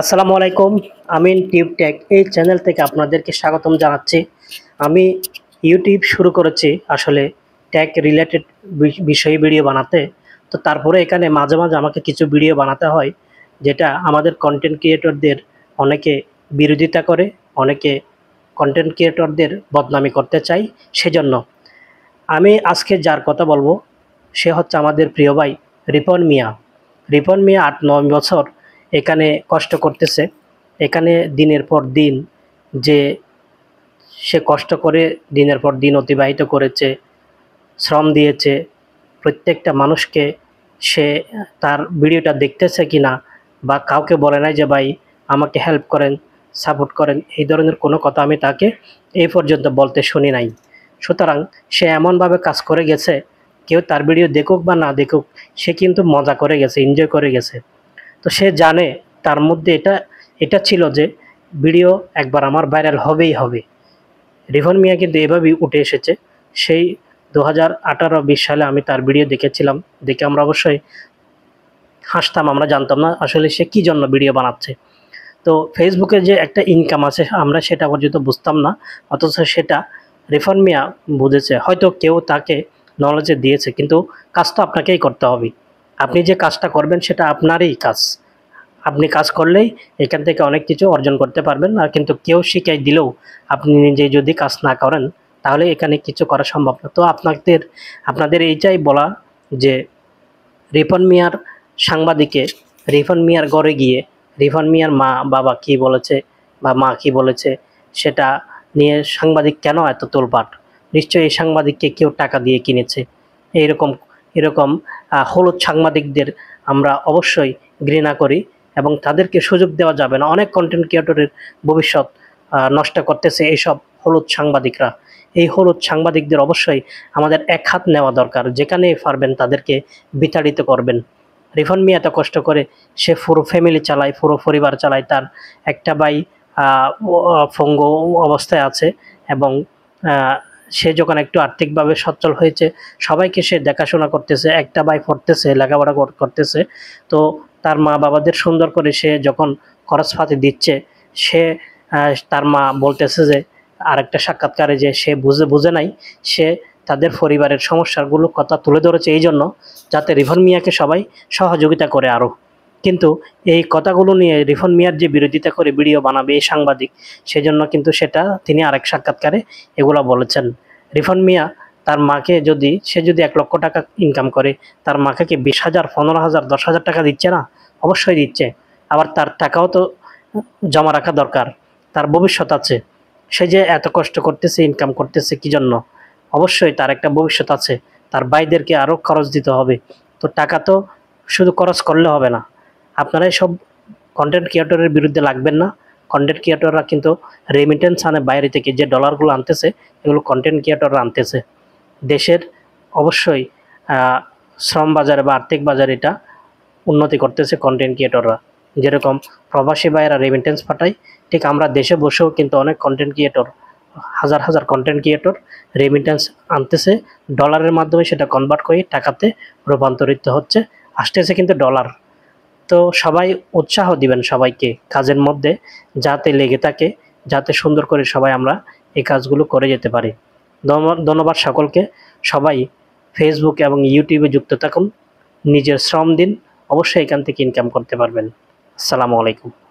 আসসালামু আলাইকুম। আমিন tube take এই চ্যানেল থেকে আপনাদেরকে স্বাগতম জানাচ্ছি। আমি ইউটিউব শুরু করেছি আসলে টেক রিলেটেড বিষয়ে ভিডিও বানাতে। তো তারপরে এখানে মাঝে মাঝে আমাকে কিছু ভিডিও বানাতে হয়, যেটা আমাদের কন্টেন্ট ক্রিয়েটরদের অনেকে বিরোধিতা করে, অনেকে কন্টেন্ট ক্রিয়েটরদের বদনামি করতে চায়। সেজন্য আমি আজকে যার কথা বলবো সে হচ্ছে আমাদের প্রিয় ভাই রিপন মিয়া। রিপন মিয়া ৮-৯ বছর এখানে কষ্ট করতেছে। এখানে দিনের পর দিন যে সে কষ্ট করে দিনের পর দিন অতিবাহিত করেছে, শ্রম দিয়েছে, প্রত্যেকটা মানুষকে সে তার ভিডিওটা দেখতেছে কিনা বা কাউকে বলে নাই যে ভাই আমাকে হেল্প করেন, সাপোর্ট করেন, এই ধরনের কোনো কথা আমি তাকে এই পর্যন্ত বলতে শুনি নাই। সুতরাং সে এমনভাবে কাজ করে গেছে, কেউ তার ভিডিও দেখুক বা না দেখুক, সে কিন্তু মজা করে গেছে, এনজয় করে গেছে। তো সে জানে তার মধ্যে এটা ছিল যে ভিডিও একবার আমার ভাইরাল হবেই হবে। রিপন মিয়া কিন্তু এভাবেই উঠে এসেছে। সেই 2018-20 সালে আমি তার ভিডিও দেখেছিলাম, দেখে আমরা অবশ্যই হাসতাম, আমরা জানতাম না আসলে সে কী জন্য ভিডিও বানাচ্ছে। তো ফেসবুকে যে একটা ইনকাম আছে আমরা সেটা পর্যন্ত বুঝতাম না, অথচ সেটা রিপন মিয়া বুঝেছে। হয়তো কেউ তাকে নলেজে দিয়েছে, কিন্তু কাজটা আপনাকেই করতে হবে। আপনি যে কাজটা করবেন সেটা আপনারই কাজ। আপনি কাজ করলেই এখান থেকে অনেক কিছু অর্জন করতে পারবেন। আর কিন্তু কেউ শিখাই দিলেও আপনি নিজে যদি কাজ না করেন তাহলে এখানে কিছু করা সম্ভব না। তো আপনাদের এইটাই বলা যে রিপন মিয়ার সাংবাদিকে রিপন মিয়ার ঘরে গিয়ে রিপন মিয়ার মা বাবা কী বলেছে বা মা কী বলেছে সেটা নিয়ে সাংবাদিক কেন এত তোলপাট? নিশ্চয়ই এই সাংবাদিককে কেউ টাকা দিয়ে কিনেছে। এইরকম এরকম হলুদ সাংবাদিকদের আমরা অবশ্যই ঘৃণা করি এবং তাদেরকে সুযোগ দেওয়া যাবে না। অনেক কন্টেন্ট ক্রিয়েটরের ভবিষ্যৎ নষ্ট করতেছে এইসব হলুদ সাংবাদিকরা। এই হলুদ সাংবাদিকদের অবশ্যই আমাদের এক হাত নেওয়া দরকার। যেখানেই পারবেন তাদেরকে বিতাড়িত করবেন। রিপন মিয়া এত কষ্ট করে সে পুরো ফ্যামিলি চালায়, পুরো পরিবার চালায়। তার একটা ভাই পঙ্গু অবস্থায় আছে এবং সে যখন একটু আর্থিকভাবে সচ্ছল হয়েছে সবাইকে সে দেখাশোনা করতেছে। একটা ভাই পড়তেছে, লেখাপড়া করতেছে। তো তার মা বাবাদের সুন্দর করে সে যখন খরচপাতি দিচ্ছে, সে তার মা বলতেছে যে আরেকটা সাক্ষাৎকারে যে সে বুঝে নাই, সে তাদের পরিবারের সমস্যাগুলো কথা তুলে ধরেছে এই জন্য যাতে রিপন মিয়াকে সবাই সহযোগিতা করে আরও। কিন্তু এই কথাগুলো নিয়ে রিপন মিয়ার যে বিরোধিতা করে ভিডিও বানাবে এই সাংবাদিক, সেজন্য কিন্তু সেটা তিনি আরেক সাক্ষাৎকারে এগুলো বলেছেন। রিপন মিয়া তার মাকে সে যদি 1 লক্ষ টাকা ইনকাম করে, তার মাকে কি 20,000, 15,000, 10,000 টাকা দিচ্ছে না? অবশ্যই দিচ্ছে। আবার তার টাকাও তো জমা রাখা দরকার, তার ভবিষ্যৎ আছে। সে যে এত কষ্ট করতেছে, ইনকাম করতেছে কী জন্য? অবশ্যই তার একটা ভবিষ্যৎ আছে, তার ভাইদেরকে আরও খরচ দিতে হবে। তো টাকা তো শুধু খরচ করলে হবে না। আপনারা সব কন্টেন্ট ক্রিয়েটরের বিরুদ্ধে লাগবেন না। কন্টেন্ট ক্রিয়েটররা কিন্তু রেমিটেন্স আনে বাইরে থেকে, যে ডলারগুলো আনতেছে এগুলো কন্টেন্ট ক্রিয়েটররা আনতেছে। দেশের অবশ্যই শ্রম বাজারে বা আর্থিক বাজারে এটা উন্নতি করতেছে কন্টেন্ট ক্রিয়েটররা। যেরকম প্রবাসী ভাইয়েরা রেমিটেন্স পাঠায়, ঠিক আমরা দেশে বসেও কিন্তু অনেক কন্টেন্ট ক্রিয়েটর, হাজার হাজার কন্টেন্ট ক্রিয়েটর রেমিটেন্স আনতেছে, ডলারের মাধ্যমে সেটা কনভার্ট করে টাকাতে রূপান্তরিত হচ্ছে, আসতেছে কিন্তু ডলার। তো সবাই উৎসাহ দিবেন সবাইকে কাজের মধ্যে, যাতে লেগে থাকে, যাতে সুন্দর করে সবাই আমরা এই কাজগুলো করে যেতে পারি। ধন্যবাদ সকলকে। সবাই ফেসবুক এবং ইউটিউবে যুক্ত থাকুন, নিজের শ্রম দিন, অবশ্যই এখান থেকে ইনকাম করতে পারবেন। আসসালামু আলাইকুম।